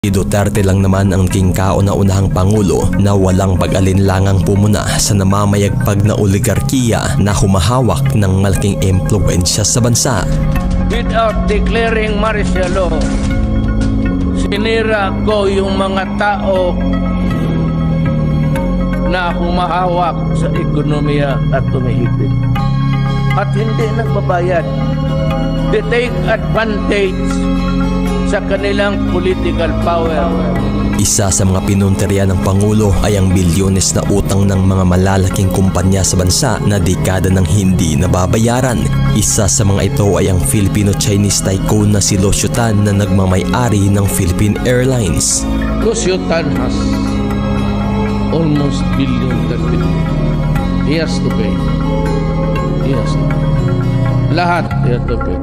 Si Duterte lang naman ang naging kauna-unahang pangulo na walang pag-alinlangang pumuna sa namamayagpag na oligarkiya na humahawak ng malaking impluwensya sa bansa. Without declaring martial law, sinira ko yung mga tao na humahawak sa ekonomiya at tumihigpit. At hindi nagbabayad. They take advantage sa kanilang political power. Isa sa mga pinunteriya ng Pangulo ay ang bilyones na utang ng mga malalaking kumpanya sa bansa na dekada ng hindi nababayaran. Isa sa mga ito ay ang Filipino-Chinese tycoon na si Lucio Tan na nagmamay-ari ng Philippine Airlines. Lucio Tan has almost billion that he has to pay. He has to pay. Lahat he has to pay.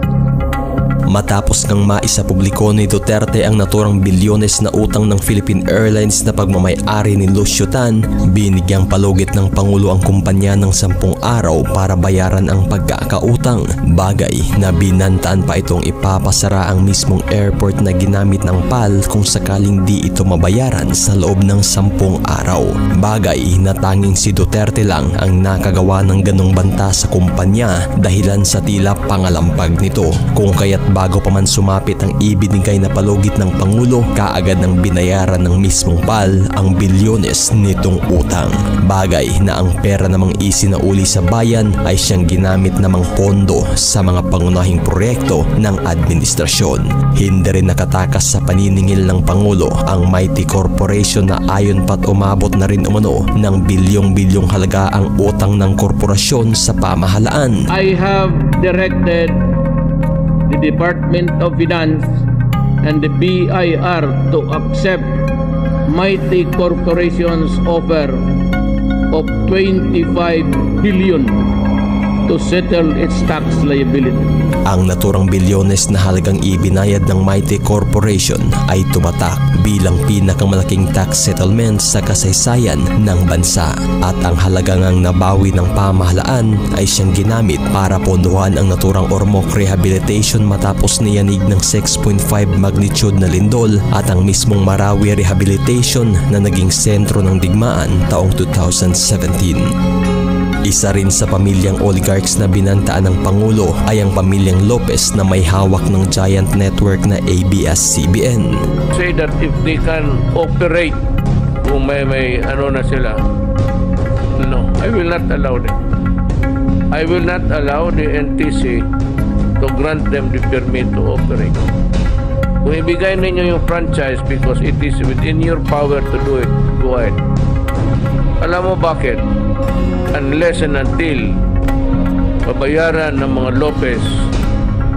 Matapos ng maisapubliko ni Duterte ang naturang bilyones na utang ng Philippine Airlines na pagmamay-ari ni Lucio Tan, binigyang palugit ng Pangulo ang kumpanya ng 10 araw para bayaran ang pagkakautang. Bagay na binantaan pa itong ipapasara ang mismong airport na ginamit ng PAL kung sakaling di ito mabayaran sa loob ng 10 araw. Bagay na tanging si Duterte lang ang nakagawa ng ganong banta sa kumpanya dahilan sa tila pangalampag nito. Kung kaya't bago pa man sumapit ang ibinigay na palugit ng Pangulo, kaagad ng binayaran ng mismong PAL ang bilyones nitong utang. Bagay na ang pera namang isinauli sa bayan ay siyang ginamit namang pondo sa mga pangunahing proyekto ng administrasyon. Hindi rin nakatakas sa paniningil ng Pangulo ang Mighty Corporation na ayon pat umabot na rin umano ng bilyong-bilyong halaga ang utang ng korporasyon sa pamahalaan. I have directed the Department of Finance and the BIR to accept Mighty Corporation's offer of 25 billion to settle its tax liability. Ang naturang bilyones na halagang ibinayad ng Mighty Corporation ay tumatak bilang pinakamalaking tax settlement sa kasaysayan ng bansa at ang halagang ang nabawi ng pamahalaan ay siyang ginamit para pondohan ang naturang Ormoc Rehabilitation matapos niyanig ng 6.5 magnitude na lindol at ang mismong Marawi Rehabilitation na naging sentro ng digmaan taong 2017. Isa rin sa pamilyang oligarchs na binantaan ng Pangulo ay ang pamilyang Lopez na may hawak ng giant network na ABS-CBN. Say that if they can operate, kung may ano na sila, no, I will not allow them. I will not allow the NTC to grant them the permit to operate. Kung ibigay ninyo yung franchise because it is within your power to do it, go ahead. Alam mo bakit? Unless and until babayaran ng mga Lopez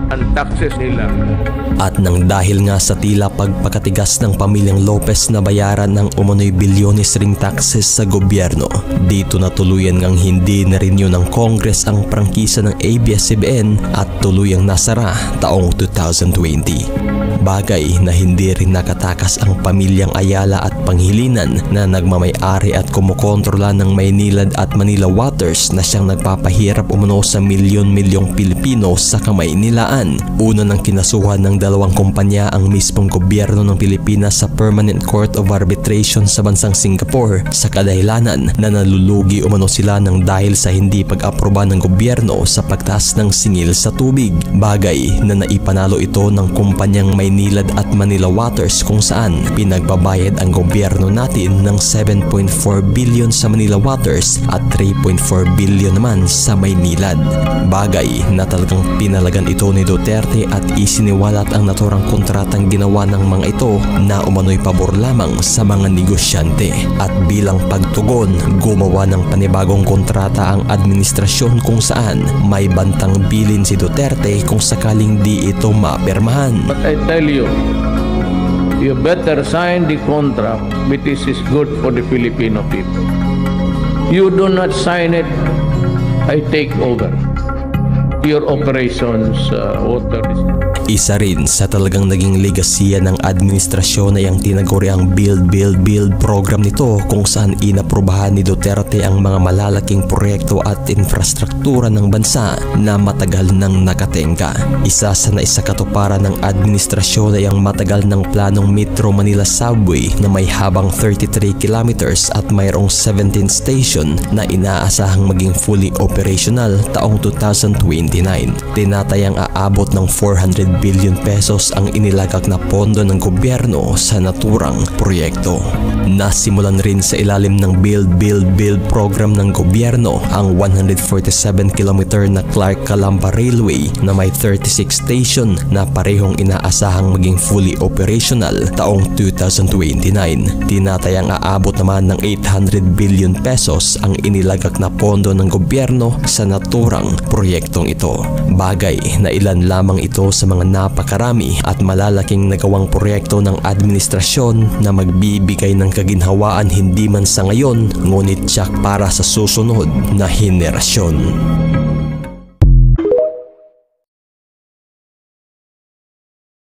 ang taxes nila. At nang dahil nga sa tila pagpakatigas ng pamilyang Lopez na bayaran ng umano'y bilyones ring taxes sa gobyerno, dito na tuluyan ngang hindi na-renew ng Congress ang prangkisa ng ABS-CBN at tuluyang nasara taong 2020. Bagay na hindi rin nakatakas ang pamilyang Ayala at Panghilinan na nagmamay-ari at kumukontrola ng Maynilad at Manila Waters na siyang nagpapahirap umano sa milyon-milyong Pilipino sa Kamaynilaan. Una nang kinasuhan ng dalawang kumpanya ang mismong gobyerno ng Pilipinas sa Permanent Court of Arbitration sa bansang Singapore sa kadahilanan na nalulugi umano sila ng dahil sa hindi pag-aproba ng gobyerno sa pagtaas ng singil sa tubig. Bagay na naipanalo ito ng kumpanyang Maynilad at Manila Waters kung saan pinagbabayad ang gobyerno natin ng 7.4 billion sa Manila Waters at 3.4 billion naman sa Maynilad. Bagay na talagang pinalagan ito ni Duterte at isiniwalat ang naturang kontratang ginawa ng mga ito na umano'y pabor lamang sa mga negosyante. At bilang pagtugon, gumawa ng panibagong kontrata ang administrasyon kung saan may bantang bilin si Duterte kung sakaling di ito mapirmahan. But I tell you, you better sign the contract which is good for the Filipino people. You do not sign it, I take over your operations, water district. Isa rin sa talagang naging legasya ng administrasyon ay ang tinaguriang Build program nito, kung saan inaprubahan ni Duterte ang mga malalaking proyekto at infrastruktura ng bansa na matagal nang nakatengga. Isa sa naisakatuparan ng administrasyon ay ang matagal ng planong Metro Manila Subway na may habang 33 kilometers at mayroong 17 station na inaasahang maging fully operational taong 2029. Tinatayang aabot ng 400 billion pesos ang inilagak na pondo ng gobyerno sa naturang proyekto. Nasimulan rin sa ilalim ng Build program ng gobyerno ang 147 kilometer na Clark-Calamba Railway na may 36 station na parehong inaasahang maging fully operational taong 2029. Tinatayang aabot naman ng 800 billion pesos ang inilagak na pondo ng gobyerno sa naturang proyektong ito. Bagay na ilan lamang ito sa mga napakarami at malalaking nagawang proyekto ng administrasyon na magbibigay ng kaginhawaan hindi man sa ngayon ngunit tiyak para sa susunod na henerasyon.